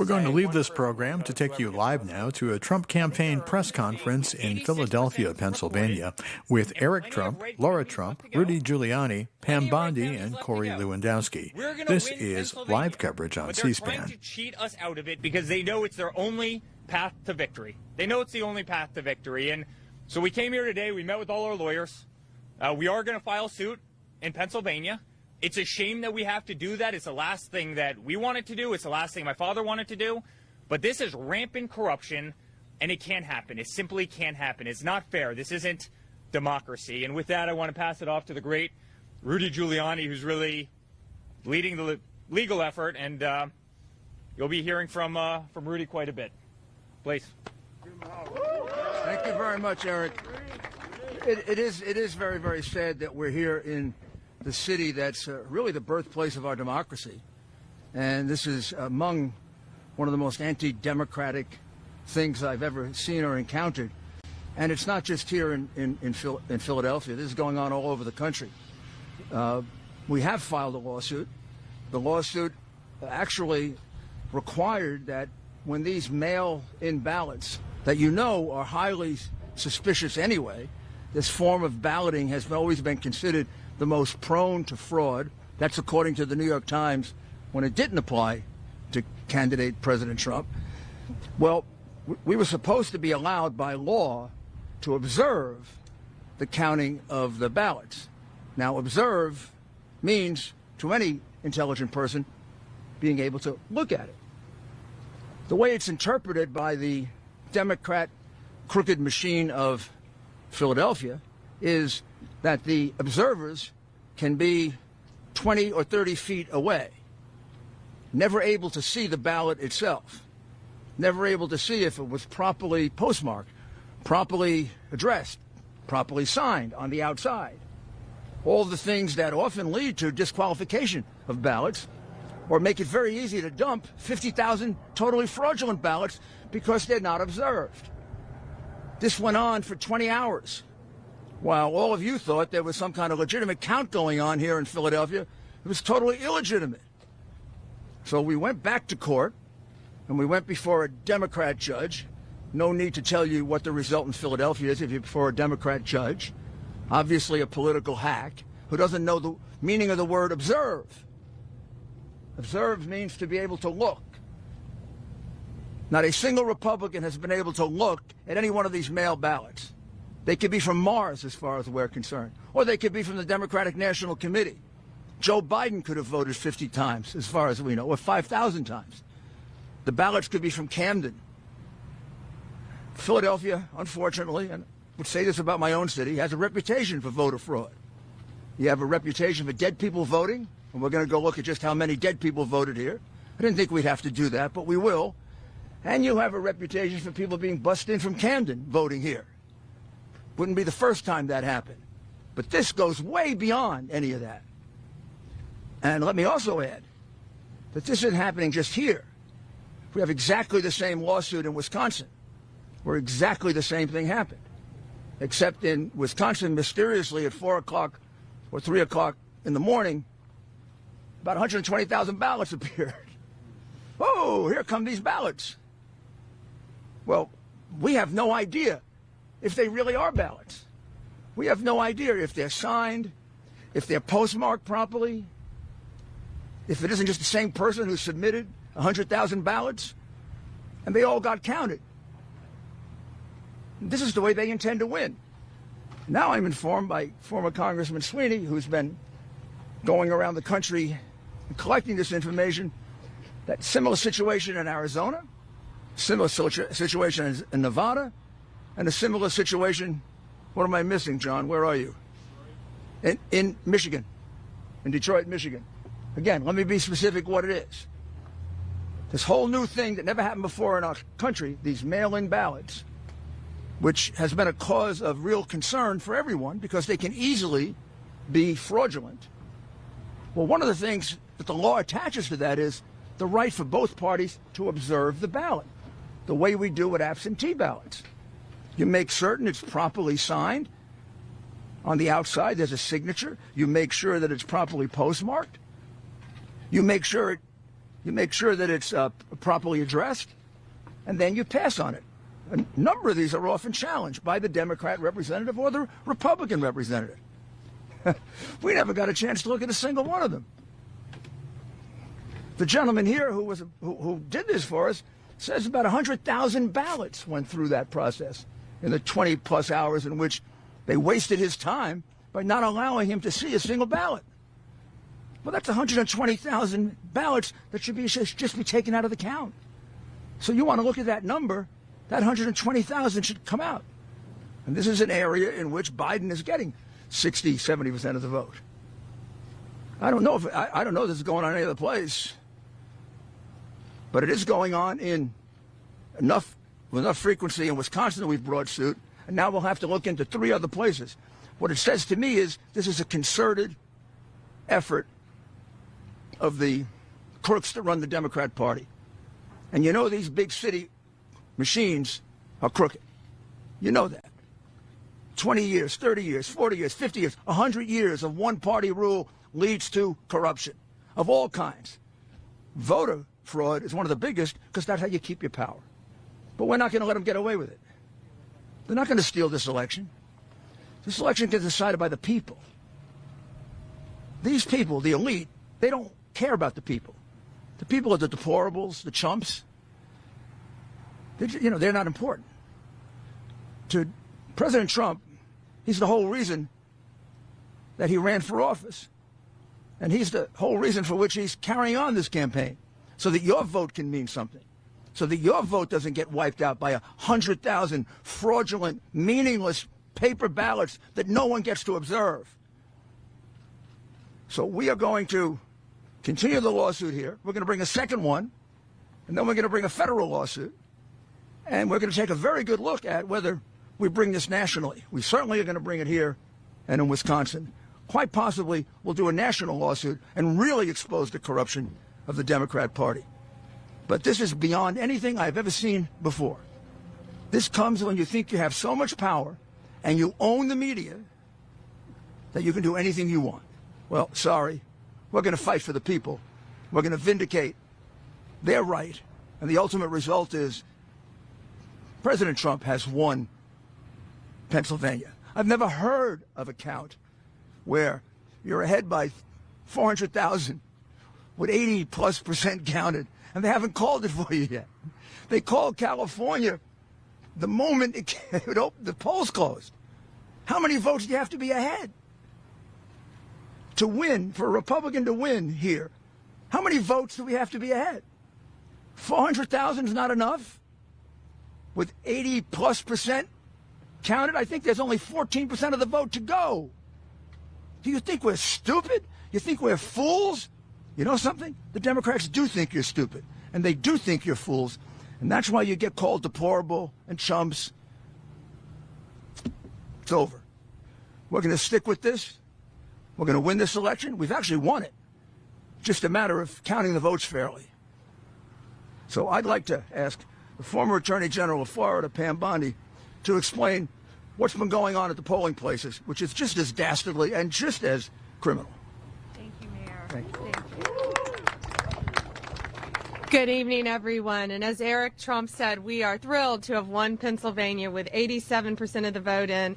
We're going to leave this program to take you live now to a Trump campaign press conference in Philadelphia, Pennsylvania, with Eric Trump, Laura Trump, Rudy Giuliani, Pam Bondi, and Corey Lewandowski. This is live coverage on C-SPAN. They're trying to cheat us out of it because they know it's their only path to victory. They know it's the only path to victory. And so we came here today. We met with all our lawyers. We are going to file suit in Pennsylvania. It's a shame that we have to do that. It's the last thing that we wanted to do. It's the last thing my father wanted to do. But this is rampant corruption, and it can't happen. It simply can't happen. It's not fair. This isn't democracy. And with that, I want to pass it off to the great Rudy Giuliani, who's really leading the legal effort. And you'll be hearing from Rudy quite a bit. Please. Thank you very much, Eric. It is very, very sad that we're here in the city that's really the birthplace of our democracy. And this is among one of the most anti-democratic things I've ever seen or encountered. And it's not just here in Philadelphia. This is going on all over the country. We have filed a lawsuit. The lawsuit actually required that when these mail-in ballots that you know are highly suspicious anyway, this form of balloting has always been considered the most prone to fraud. That's according to the New York Times when it didn't apply to candidate President Trump. Well, we were supposed to be allowed by law to observe the counting of the ballots. Now, observe means, to any intelligent person, being able to look at it. The way it's interpreted by the Democrat crooked machine of Philadelphia is that the observers can be 20 or 30 feet away, never able to see the ballot itself, never able to see if it was properly postmarked, properly addressed, properly signed on the outside. All the things that often lead to disqualification of ballots or make it very easy to dump 50,000 totally fraudulent ballots because they're not observed. This went on for 20 hours. While all of you thought there was some kind of legitimate count going on here in Philadelphia, it was totally illegitimate. So we went back to court, and we went before a Democrat judge. No need to tell you what the result in Philadelphia is if you're before a Democrat judge. Obviously a political hack who doesn't know the meaning of the word observe. Observe means to be able to look. Not a single Republican has been able to look at any one of these mail ballots. They could be from Mars, as far as we're concerned. Or they could be from the Democratic National Committee. Joe Biden could have voted 50 times, as far as we know, or 5,000 times. The ballots could be from Camden. Philadelphia, unfortunately, and I would say this about my own city, has a reputation for voter fraud. You have a reputation for dead people voting, and we're going to go look at just how many dead people voted here. I didn't think we'd have to do that, but we will. And you have a reputation for people being bussed in from Camden voting here. Wouldn't be the first time that happened. But this goes way beyond any of that. And let me also add that this isn't happening just here. We have exactly the same lawsuit in Wisconsin, where exactly the same thing happened. Except in Wisconsin, mysteriously at 4 o'clock or 3 o'clock in the morning, about 120,000 ballots appeared. Oh, here come these ballots. Well, we have no idea if they really are ballots. We have no idea if they're signed, if they're postmarked properly, if it isn't just the same person who submitted 100,000 ballots, and they all got counted. This is the way they intend to win. Now I'm informed by former Congressman Sweeney, who's been going around the country and collecting this information, that similar situation in Arizona, similar situation in Nevada, and a similar situation, what am I missing, John? Where are you? In Michigan, in Detroit, Michigan. Again, let me be specific what it is. This whole new thing that never happened before in our country, these mail-in ballots, which has been a cause of real concern for everyone because they can easily be fraudulent. Well, one of the things that the law attaches to that is the right for both parties to observe the ballot, the way we do with absentee ballots. You make certain it's properly signed. On the outside, there's a signature. You make sure that it's properly postmarked. You make sure you make sure that it's properly addressed, and then you pass on it. A number of these are often challenged by the Democrat representative or the Republican representative. We never got a chance to look at a single one of them. The gentleman here who did this for us says about 100,000 ballots went through that process in the 20-plus hours in which they wasted his time by not allowing him to see a single ballot. Well, that's 120,000 ballots that should just be taken out of the count. So you want to look at that number, that 120,000 should come out. And this is an area in which Biden is getting 60, 70% of the vote. I don't know if this is going on any other place, but it is going on in with enough frequency in Wisconsin that we've brought suit, and now we'll have to look into 3 other places. What it says to me is this is a concerted effort of the crooks that run the Democrat Party. And you know these big city machines are crooked. You know that. 20 years, 30 years, 40 years, 50 years, 100 years of one-party rule leads to corruption of all kinds. Voter fraud is one of the biggest because that's how you keep your power. But we're not going to let them get away with it. They're not going to steal this election. This election gets decided by the people. These people, the elite, they don't care about the people. The people are the deplorables, the chumps. They're not important. To President Trump, he's the whole reason that he ran for office. And he's the whole reason for which he's carrying on this campaign, so that your vote can mean something, so that your vote doesn't get wiped out by 100,000 fraudulent, meaningless paper ballots that no one gets to observe. So we are going to continue the lawsuit here. We're going to bring a second one, and then we're going to bring a federal lawsuit. And we're going to take a very good look at whether we bring this nationally. We certainly are going to bring it here and in Wisconsin. Quite possibly we'll do a national lawsuit and really expose the corruption of the Democrat Party. But this is beyond anything I've ever seen before. This comes when you think you have so much power and you own the media that you can do anything you want. Well, sorry. We're going to fight for the people. We're going to vindicate their right. And the ultimate result is President Trump has won Pennsylvania. I've never heard of a count where you're ahead by 400,000 with 80+% counted, and they haven't called it for you yet. They called California the moment the polls closed. How many votes do you have to be ahead to win, for a Republican to win here? How many votes do we have to be ahead? 400,000 is not enough? With 80+% counted, I think there's only 14% of the vote to go. Do you think we're stupid? You think we're fools? You know something? The Democrats do think you're stupid, and they do think you're fools, and that's why you get called deplorable and chumps. It's over. We're going to stick with this. We're going to win this election. We've actually won it. Just a matter of counting the votes fairly. So I'd like to ask the former Attorney General of Florida, Pam Bondi, to explain what's been going on at the polling places, which is just as dastardly and just as criminal. Thank you, Mayor. Thank you. Good evening, everyone. And as Eric Trump said, we are thrilled to have won Pennsylvania with 87% of the vote in.